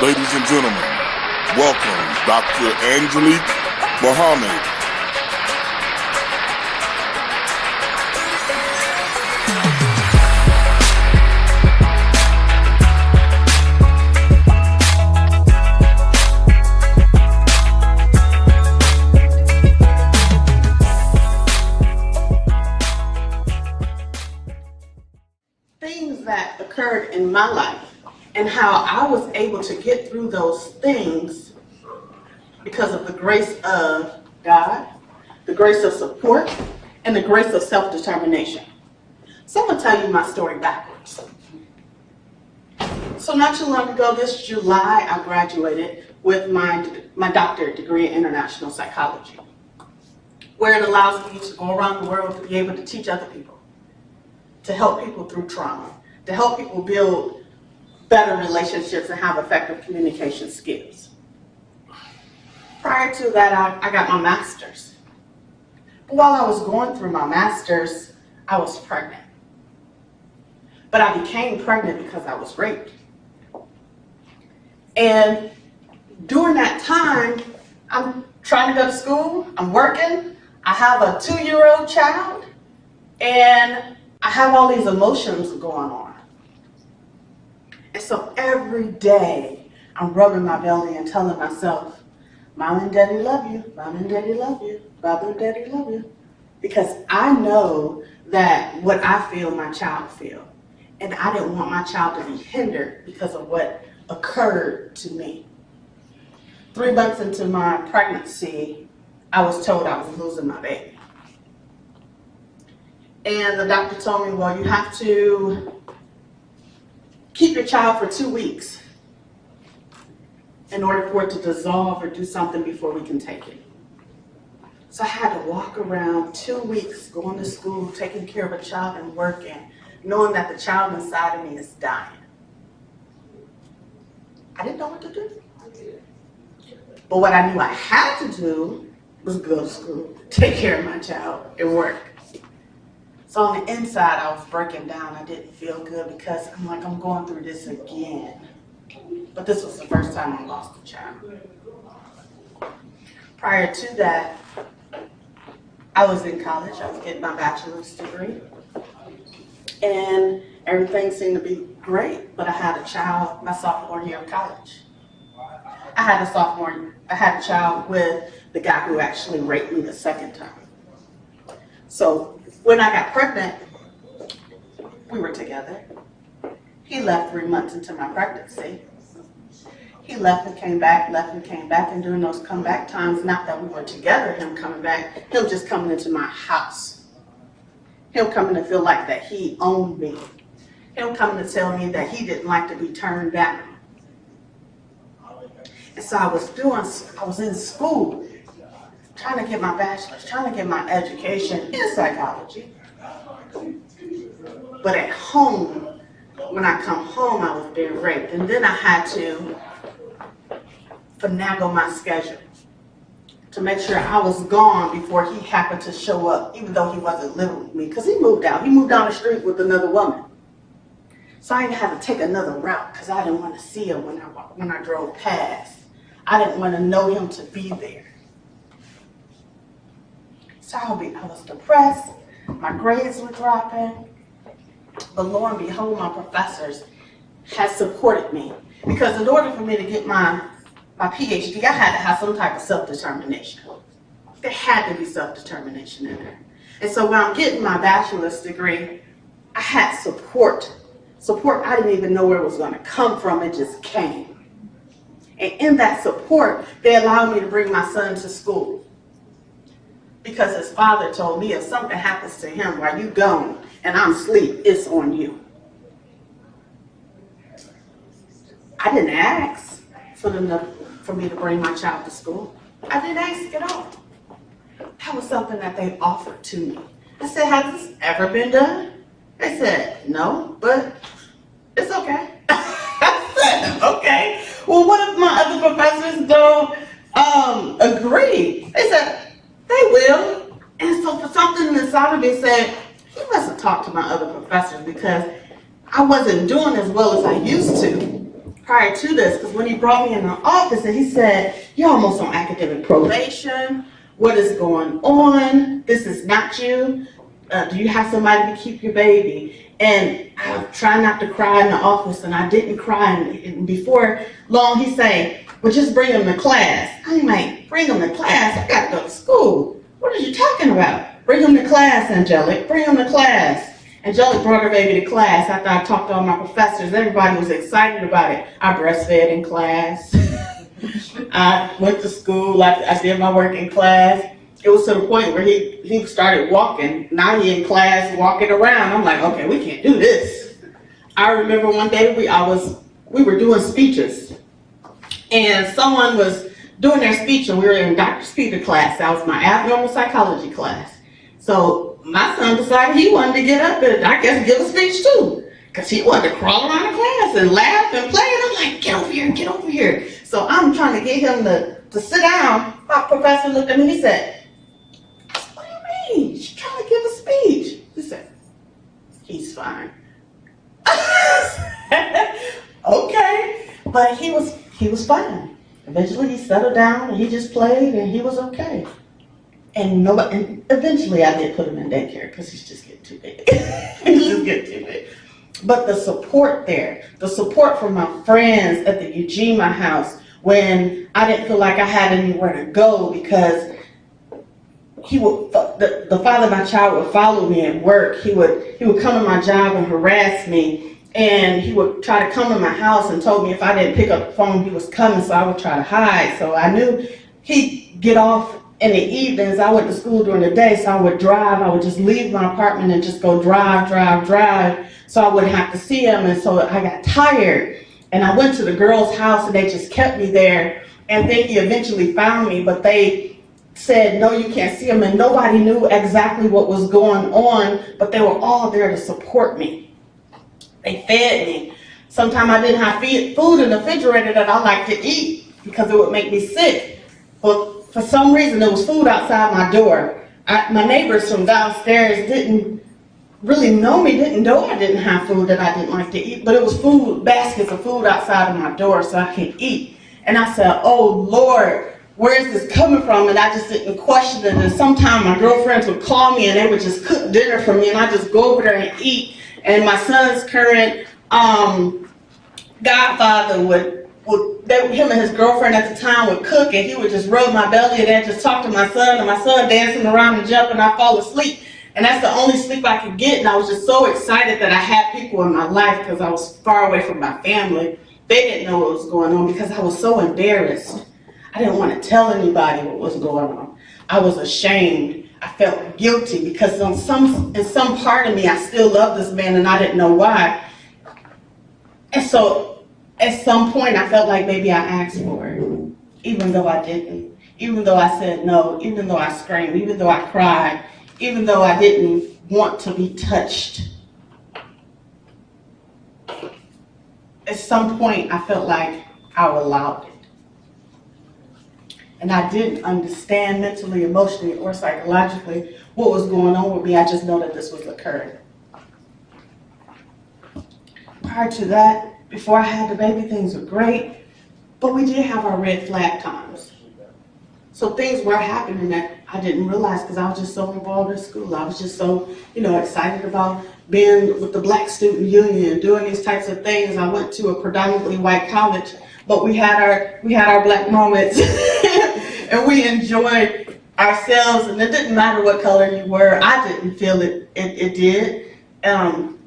Ladies and gentlemen, welcome Dr. Angelique Mohammed. Things that occurred in my life and how I was able to get through those things because of the grace of God, the grace of support, and the grace of self-determination. So I'm going to tell you my story backwards. So not too long ago, this July, I graduated with my doctorate degree in international psychology, where it allows me to go around the world to be able to teach other people, to help people through trauma, to help people build better relationships and have effective communication skills. Prior to that, I got my master's. But while I was going through my master's, I was pregnant. But I became pregnant because I was raped. And during that time, I'm trying to go to school, I'm working, I have a 2-year-old child, and I have all these emotions going on. And so every day, I'm rubbing my belly and telling myself, Mom and Daddy love you, Mom and Daddy love you, Baba and Daddy love you. Because I know that what I feel, my child feel. And I didn't want my child to be hindered because of what occurred to me. 3 months into my pregnancy, I was told I was losing my baby. And the doctor told me, well, you have to keep your child for 2 weeks in order for it to dissolve or do something before we can take it. So I had to walk around 2 weeks, going to school, taking care of a child and working, knowing that the child inside of me is dying. I didn't know what to do. But what I knew I had to do was go to school, take care of my child, and work. So on the inside, I was breaking down. I didn't feel good because I'm like, I'm going through this again. But this was the first time I lost a child. Prior to that, I was in college. I was getting my bachelor's degree. And everything seemed to be great, but I had a child my sophomore year of college. I had a child with the guy who actually raped me the second time. So when I got pregnant, we were together. He left 3 months into my pregnancy. He left and came back, and during those comeback times, not that we were together, him coming back, him just coming into my house. Him coming to feel like that he owned me. Him coming to tell me that he didn't like to be turned down. And so I was in school, trying to get my bachelor's, trying to get my education in psychology. But at home, when I come home, I was being raped. And then I had to finagle my schedule to make sure I was gone before he happened to show up, even though he wasn't living with me, because he moved out. He moved down the street with another woman. So I had to take another route because I didn't want to see him when I drove past. I didn't want to know him to be there. So I was depressed, my grades were dropping, but lo and behold, my professors had supported me. Because in order for me to get my PhD, I had to have some type of self-determination. There had to be self-determination in there. And so when I'm getting my bachelor's degree, I had support. Support I didn't even know where it was going to come from, it just came. And in that support, they allowed me to bring my son to school. Because his father told me if something happens to him while you gone and I'm asleep, it's on you. I didn't ask for me to bring my child to school. I didn't ask at all. That was something that they offered to me. I said, has this ever been done? They said, no, but it's okay. I said, okay. Well, what if my other professors don't agree? They said, they will. And so for something inside of me said, he must have talked to my other professors because I wasn't doing as well as I used to. prior to this, because when he brought me in the office and he said, "You're almost on academic probation. What is going on? This is not you. Do you have somebody to keep your baby?" And I was trying not to cry in the office, and I didn't cry. And before long, he said, "Well, just bring him to class." I'm like, "Bring him to class? I got to go to school. What are you talking about? Bring him to class, Angelic. Bring him to class." Angelic brought her baby to class after I talked to all my professors. Everybody was excited about it. I breastfed in class. I went to school. I did my work in class. It was to the point where he started walking. Now he in class walking around. I'm like, okay, we can't do this. I remember one day we were doing speeches, and someone was doing their speech, and we were in Dr. Speaker class. That was my abnormal psychology class. So my son decided he wanted to get up and I guess give a speech too, because he wanted to crawl around the class and laugh and play. And I'm like, "Get over here, get over here." So I'm trying to get him to sit down. My professor looked at me, he said, "What do you mean? She's trying to give a speech." He said, "He's fine." Okay, but he was fine. Eventually he settled down and he just played and he was okay. And eventually I did put him in daycare because he's just getting too big. He's just getting too big. But the support there, the support from my friends at the Ujima house when I didn't feel like I had anywhere to go, because the father of my child would follow me at work. He would come to my job and harass me, and he would try to come to my house and told me if I didn't pick up the phone he was coming, so I would try to hide. So I knew he'd get off in the evenings. I went to school during the day, so I would drive. I would just leave my apartment and just go drive, so I wouldn't have to see him. And so I got tired, and I went to the girls' house, and they just kept me there. And then he eventually found me, but they said, "No, you can't see him." And nobody knew exactly what was going on, but they were all there to support me. They fed me. Sometimes I didn't have food in the refrigerator that I like to eat because it would make me sick. But for some reason, there was food outside my door. My neighbors from downstairs didn't really know me, didn't know I didn't have food that I didn't like to eat, but it was food, baskets of food outside of my door so I could eat. And I said, "Oh Lord, where is this coming from?" And I just didn't question it. And sometimes my girlfriends would call me and they would just cook dinner for me, and I just go over there and eat. And my son's current godfather him and his girlfriend at the time would cook, and he would just rub my belly and then just talk to my son, and my son dancing around and jumping, and I fall asleep. And that's the only sleep I could get. And I was just so excited that I had people in my life because I was far away from my family. They didn't know what was going on because I was so embarrassed. I didn't want to tell anybody what was going on. I was ashamed. I felt guilty because in some part of me, I still loved this man and I didn't know why. And so at some point, I felt like maybe I asked for it, even though I didn't. Even though I said no, even though I screamed, even though I cried, even though I didn't want to be touched. At some point, I felt like I allowed it. And I didn't understand mentally, emotionally, or psychologically what was going on with me. I just know that this was occurring. Prior to that, before I had the baby, things were great, but we did have our red flag times. So things were happening that I didn't realize because I was just so involved in school. I was just so, excited about being with the Black Student Union and doing these types of things. I went to a predominantly white college, but we had our black moments and we enjoyed ourselves, and it didn't matter what color you were. I didn't feel it did.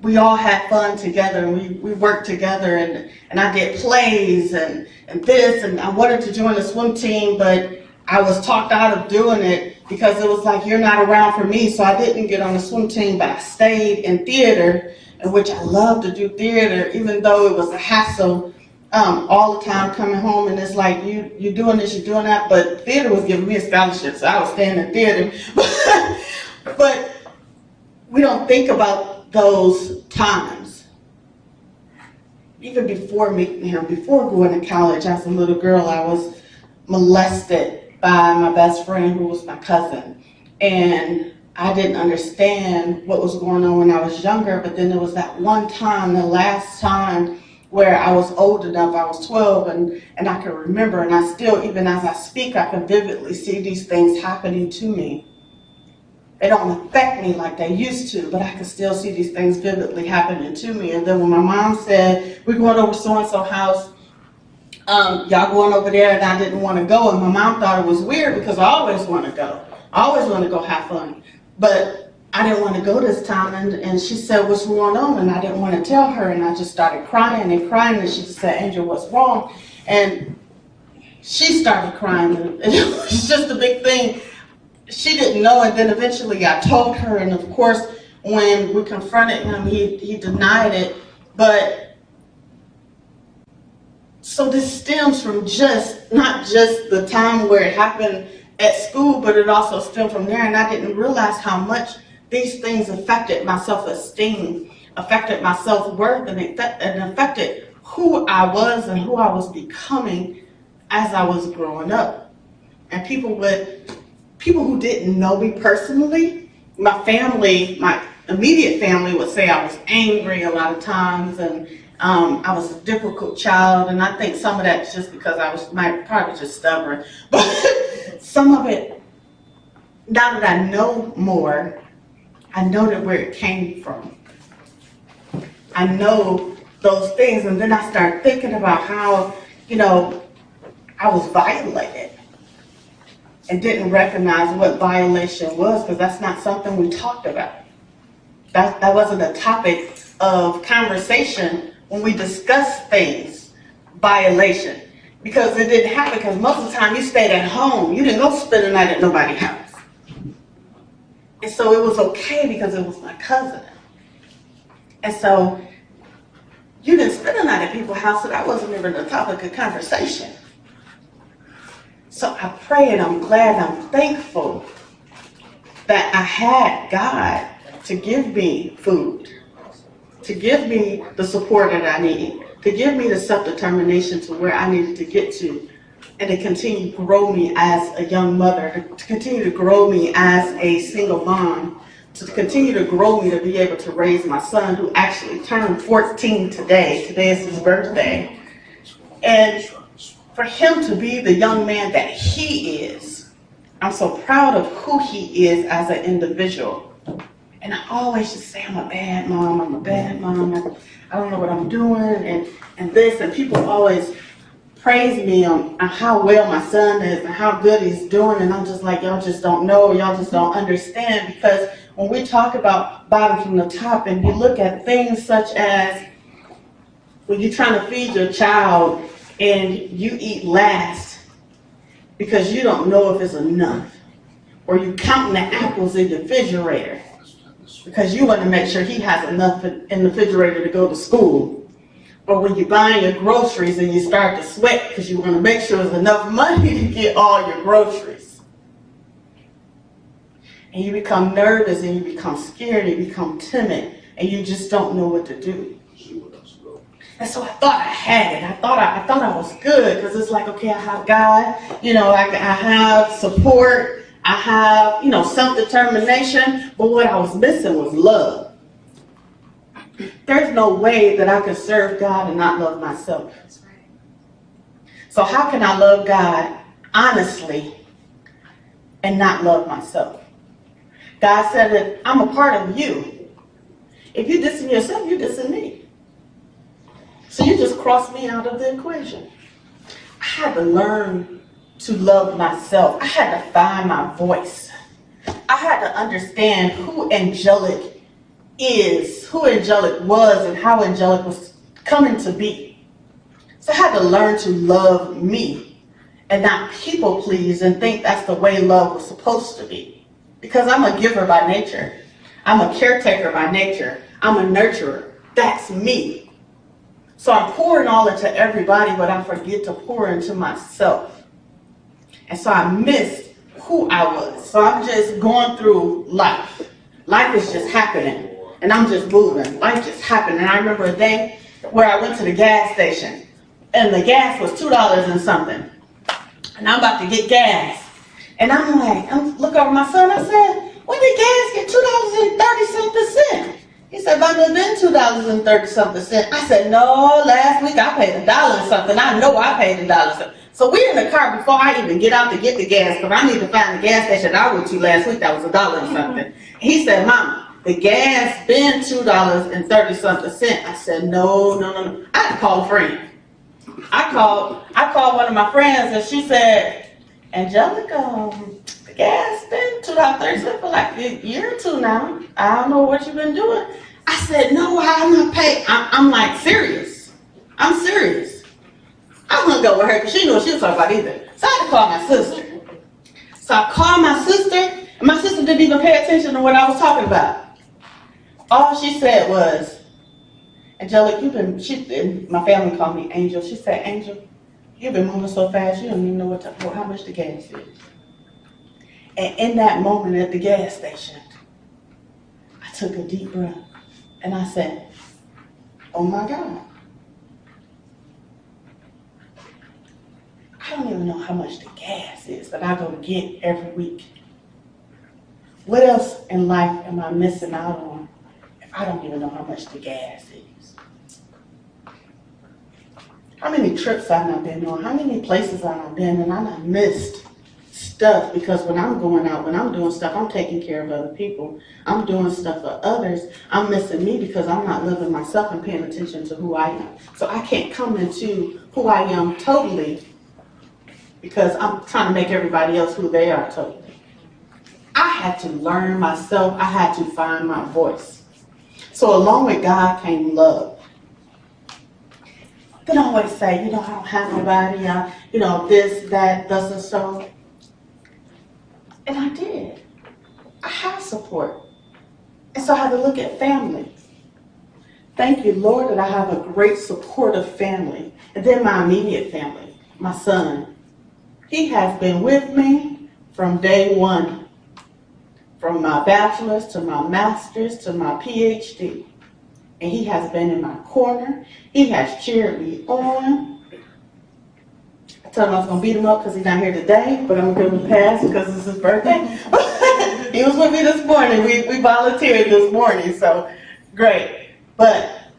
We all had fun together, and we worked together, and I did plays and this, and I wanted to join the swim team, but I was talked out of doing it because it was like, you're not around for me, so I didn't get on the swim team, but I stayed in theater, in which I love to do theater, even though it was a hassle all the time coming home, and it's like, you're doing this, you're doing that, but theater was giving me a scholarship, so I was staying in theater. But we don't think about those times. Even before meeting him, before going to college, as a little girl, I was molested by my best friend who was my cousin. And I didn't understand what was going on when I was younger, but then there was that one time, the last time where I was old enough, I was 12, and I can remember, and I still, even as I speak, I can vividly see these things happening to me. They don't affect me like they used to, but I can still see these things vividly happening to me. And then when my mom said, we're going over so-and-so house, y'all going over there, and I didn't want to go, and my mom thought it was weird because I always want to go. I always want to go have fun. But I didn't want to go this time, and she said, what's going on? And I didn't want to tell her, and I just started crying, and she just said, Angel, what's wrong? And she started crying, and it was just a big thing. She didn't know, and then eventually I told her, and of course, when we confronted him, he denied it. But so this stems from not just the time where it happened at school, but it also stemmed from there, and I didn't realize how much these things affected my self-esteem, affected my self-worth, and affected who I was and who I was becoming as I was growing up. And people who didn't know me personally, my family, my immediate family would say I was angry a lot of times, and I was a difficult child, and I think some of that's just because I was probably just stubborn. But some of it, now that I know more, I know that where it came from. I know those things, and then I start thinking about how, I was violated and didn't recognize what violation was, because that's not something we talked about. That wasn't a topic of conversation when we discussed things, violation, because it didn't happen, because most of the time you stayed at home. You didn't go spend the night at nobody's house. And so it was okay because it was my cousin. And so you didn't spend the night at people's house, so that wasn't even a topic of conversation. So I pray, and I'm glad, I'm thankful that I had God to give me food, to give me the support that I need, to give me the self-determination to where I needed to get to, and to continue to grow me as a young mother, to continue to grow me as a single mom, to continue to grow me to be able to raise my son, who actually turned 14 today. Today is his birthday. And for him to be the young man that he is, I'm so proud of who he is as an individual. And I always just say, I'm a bad mom, I don't know what I'm doing, and this, and people always praise me on how well my son is and how good he's doing, and I'm just like, y'all just don't know, y'all just don't understand, because when we talk about bottom from the top, and you look at things such as when you're trying to feed your child and you eat last because you don't know if it's enough, or you counting the apples in the refrigerator because you want to make sure he has enough in the refrigerator to go to school. Or when you're buying your groceries and you start to sweat because you want to make sure there's enough money to get all your groceries. And you become nervous, and you become scared, and you become timid, and you just don't know what to do. And so I thought I had it. I thought I was good, because it's like, okay, I have God, I have support, I have, self-determination, but what I was missing was love. There's no way that I can serve God and not love myself. So how can I love God honestly and not love myself? God said that I'm a part of you. If you dissing yourself, you dissing me. So you just crossed me out of the equation. I had to learn to love myself. I had to find my voice. I had to understand who angelic is, who angelic was, and how angelic was coming to be. So I had to learn to love me and not people please and think that's the way love was supposed to be. Because I'm a giver by nature. I'm a caretaker by nature. I'm a nurturer. That's me. So I'm pouring all into everybody, but I forget to pour into myself. And so I missed who I was. So I'm just going through life. Life is just happening. And I'm just moving. Life just happened. And I remember a day where I went to the gas station, and the gas was $2 and something. And I'm about to get gas. And I'm look over my son, I said, when did gas get $2.30 something? He said, Mama, it's been $2.30-something. I said, no, last week I paid $1 and something. I know I paid $1 and something. So we're in the car before I even get out to get the gas, because I need to find the gas station I went to last week that was $1 and something. He said, Mama, the gas been $2.30-something. I said, no. I had to call a friend. I called one of my friends, and she said, Angelica, the gas been $2.30 for like a year or two now. I don't know what you've been doing. I said, no, I'm not paying. I'm like, serious. I'm serious. I hung up with her because she knew what she was talking about either. So I had to call my sister. So I called my sister, and my sister didn't even pay attention to what I was talking about. All she said was, Angelica, my family called me Angel. She said, Angel, you've been moving so fast, you don't even know how much the gas is. And in that moment at the gas station, I took a deep breath and I said, oh my God. I don't even know how much the gas is that I go get every week. What else in life am I missing out on if I don't even know how much the gas is? How many trips I've not been on, how many places I've not been, and I not missed stuff, because when I'm going out, when I'm doing stuff, I'm taking care of other people. I'm doing stuff for others. I'm missing me because I'm not loving myself and paying attention to who I am. So I can't come into who I am totally because I'm trying to make everybody else who they are totally. I had to learn myself. I had to find my voice. So along with God came love. They always say, I don't have nobody, this, that, thus and so. And I did. I have support. And so I had to look at family. Thank you, Lord, that I have a great supportive family. And then my immediate family, my son. He has been with me from day one. From my bachelor's to my master's to my PhD. And he has been in my corner. He has cheered me on. I told him I was going to beat him up because he's not here today, but I'm going to give him a pass because it's his birthday. He was with me this morning. We volunteered this morning, so great. But,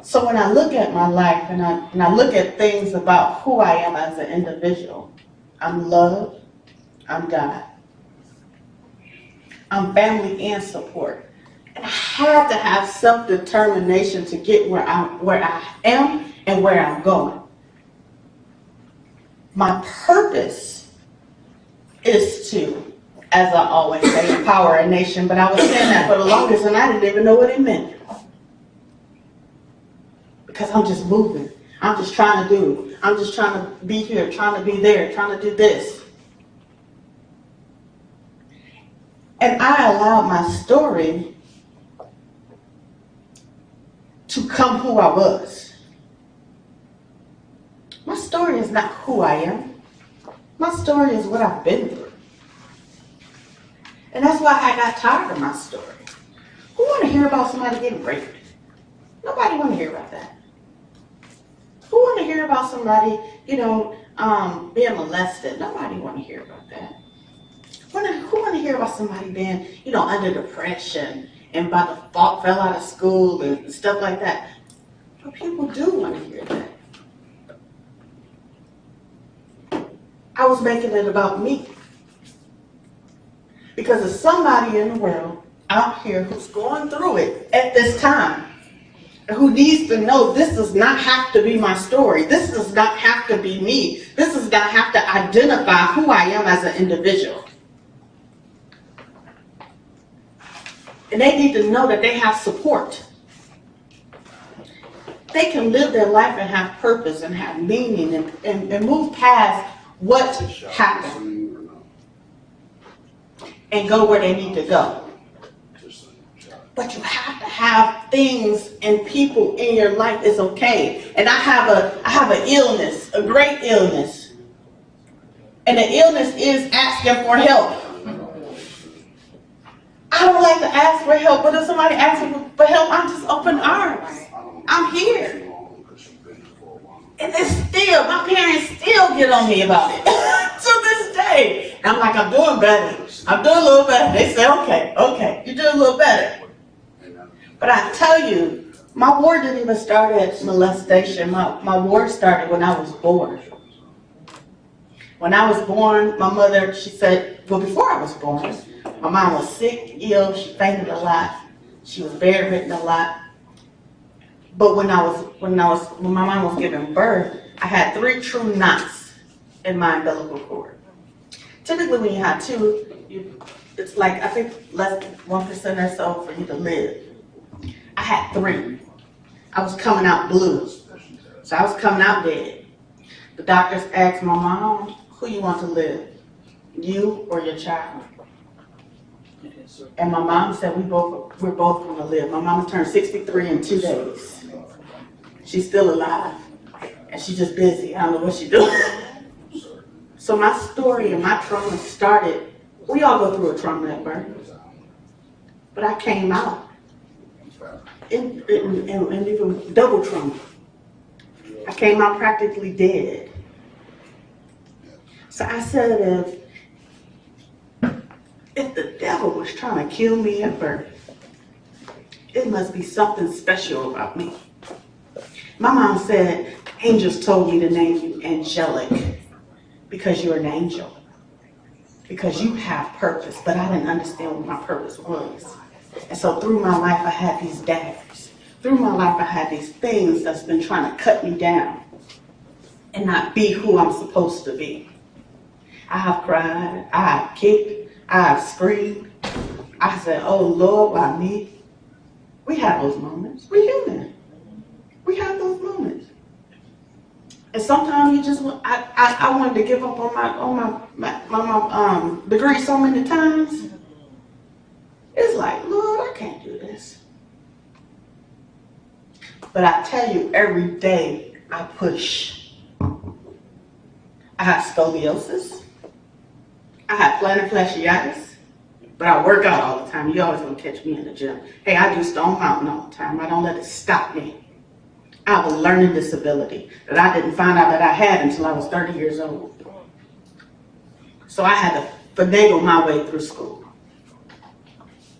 so when I look at my life and I look at things about who I am as an individual, I'm love, I'm God. I'm family and support. And I had to have self-determination to get where I am and where I'm going. My purpose is to, as I always say, empower a nation, but I was saying that for the longest and I didn't even know what it meant. Because I'm just moving. I'm just trying to do. I'm just trying to be here, trying to be there, trying to do this. And I allowed my story to come who I was. My story is not who I am. My story is what I've been through. And that's why I got tired of my story. Who want to hear about somebody getting raped? Nobody want to hear about that. Who want to hear about somebody, being molested? Nobody want to hear about that. Who want to hear about somebody being, under depression and by default fell out of school and stuff like that? But people do want to hear that. I was making it about me. Because there's somebody in the world out here who's going through it at this time, and who needs to know this does not have to be my story. This does not have to be me. This does not have to identify who I am as an individual. And they need to know that they have support. They can live their life and have purpose and have meaning and move past what happened and go where they need to go. But you have to have things and people in your life. It's okay. And I have an illness, a great illness. And the illness is asking for help. I don't like to ask for help, but if somebody asks for help, I'm just open arms. I'm here. And it's still, my parents still get on me about it to this day. And I'm like, I'm doing better. I'm doing a little better. They say, okay, you're doing a little better. But I tell you, my war didn't even start at molestation. My war started when I was born. When I was born, my mother, she said, well, before I was born, my mom was sick, ill, she fainted a lot. She was bedridden a lot. But when my mom was giving birth, I had 3 true knots in my umbilical cord. Typically, when you have 2, it's like, I think, less than 1% or so for you to live. I had 3. I was coming out blue. So I was coming out dead. The doctors asked my mom, who you want to live, you or your child? And my mom said, we're both going to live. My mama turned 63 in 2 days. She's still alive. And she's just busy. I don't know what she's doing. So my story and my trauma started, we all go through a trauma at birth. But I came out in even double trauma. I came out practically dead. So I said, if the devil was trying to kill me at birth, it must be something special about me. My mom said, angels told me to name you angelic because you're an angel, because you have purpose, but I didn't understand what my purpose was. And so through my life, I had these daggers. Through my life, I had these things that's been trying to cut me down and not be who I'm supposed to be. I have cried, I have kicked, I have screamed. I said, oh Lord, why me? We have those moments. We're human. We have those moments. And sometimes you just, I wanted to give up on my degree so many times. It's like, Lord, I can't do this. But I tell you, every day I push. I have scoliosis. I have plantar fasciitis, but I work out all the time. You always gonna catch me in the gym. Hey, I do Stone Mountain all the time. I don't let it stop me. I have a learning disability that I didn't find out that I had until I was 30 years old. So I had to finagle my way through school.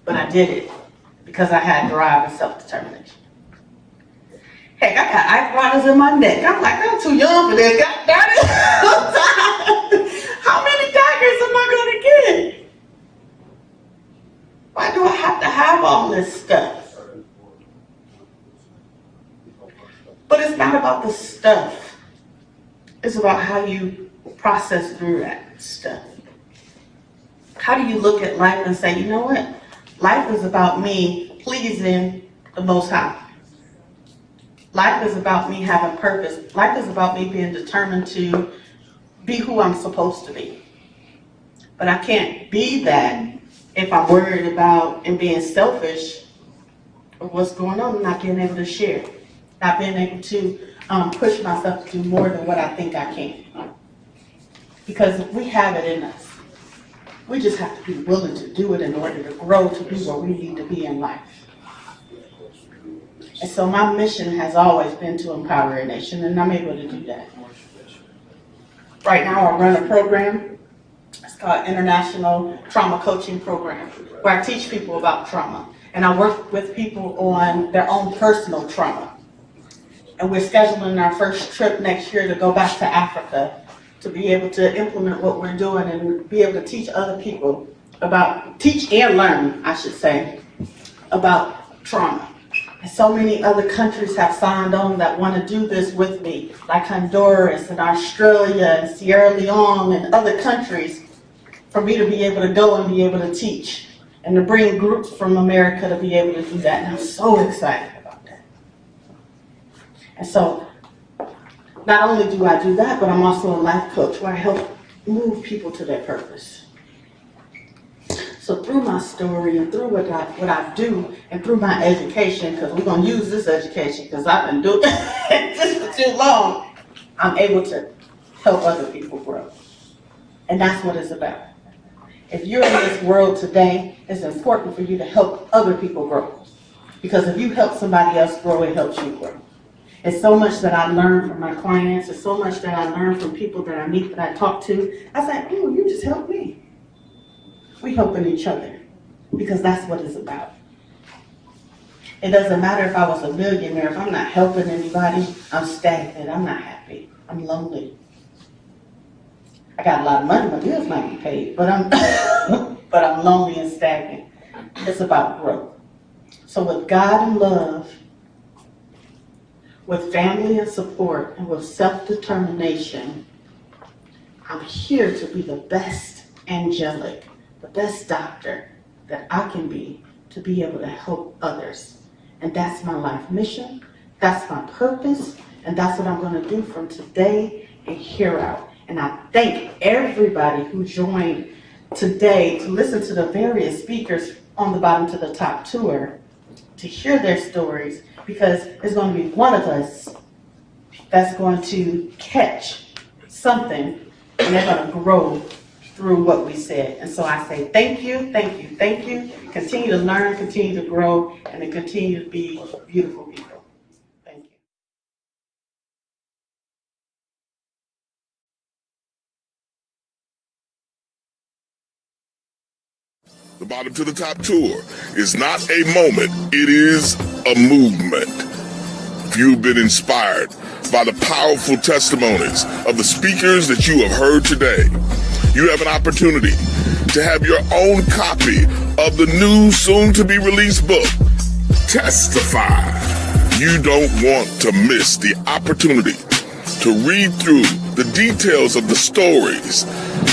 But I did it because I had drive and self-determination. Heck, I got arthritis in my neck. I'm like, I'm too young for this. God darn it. How many daggers am I going to get? Why do I have to have all this stuff? But it's not about the stuff. It's about how you process through that stuff. How do you look at life and say, you know what? Life is about me pleasing the Most High. Life is about me having purpose. Life is about me being determined to be who I'm supposed to be. But I can't be that if I'm worried about and being selfish of what's going on and not being able to share. Not being able to push myself to do more than what I think I can. Because we have it in us. We just have to be willing to do it in order to grow to be where we need to be in life. And so my mission has always been to empower a nation, and I'm able to do that. Right now I run a program. It's called International Trauma Coaching Program, where I teach people about trauma. And I work with people on their own personal trauma. And we're scheduling our first trip next year to go back to Africa to be able to implement what we're doing and be able to teach other people about, teach and learn, I should say, about trauma. And so many other countries have signed on that want to do this with me, like Honduras and Australia and Sierra Leone and other countries, for me to be able to go and be able to teach and to bring groups from America to be able to do that. And I'm so excited about that. And so not only do I do that, but I'm also a life coach where I help move people to their purpose. So through my story and through what I do and through my education, because we're going to use this education because I've been doing this for too long, I'm able to help other people grow. And that's what it's about. If you're in this world today, it's important for you to help other people grow. Because if you help somebody else grow, it helps you grow. It's so much that I learn from my clients. It's so much that I learn from people that I meet, that I talk to. I say, oh, you just helped me. We helping each other because that's what it's about. It doesn't matter if I was a millionaire. If I'm not helping anybody, I'm stagnant. I'm not happy. I'm lonely. I got a lot of money. My bills might be paid, but I'm but I'm lonely and stagnant. It's about growth. So with God and love, with family and support, and with self-determination, I'm here to be the best angelic, the best doctor that I can be to be able to help others. And that's my life mission, that's my purpose, and that's what I'm going to do from today and here out. And I thank everybody who joined today to listen to the various speakers on the Bottom to the Top tour, to hear their stories, because there's going to be one of us that's going to catch something, and they're going to grow through what we said. And so I say thank you, thank you, thank you. Continue to learn, continue to grow, and to continue to be beautiful people. Thank you. The Bottom to the Top tour is not a moment, it is a movement. If you've been inspired by the powerful testimonies of the speakers that you have heard today, you have an opportunity to have your own copy of the new soon-to-be-released book, Testify. You don't want to miss the opportunity to read through the details of the stories,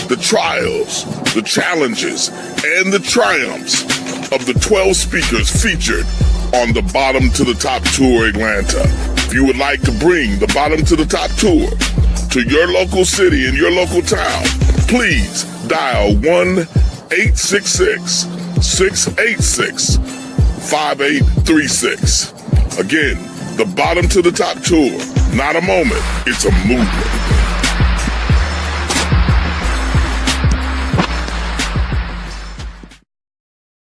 the trials, the challenges, and the triumphs of the 12 speakers featured on the Bottom to the Top Tour Atlanta. If you would like to bring the Bottom to the Top Tour to your local city and your local town, please dial 1-866-686-5836. Again, the Bottom to the Top tour, not a moment, it's a movement.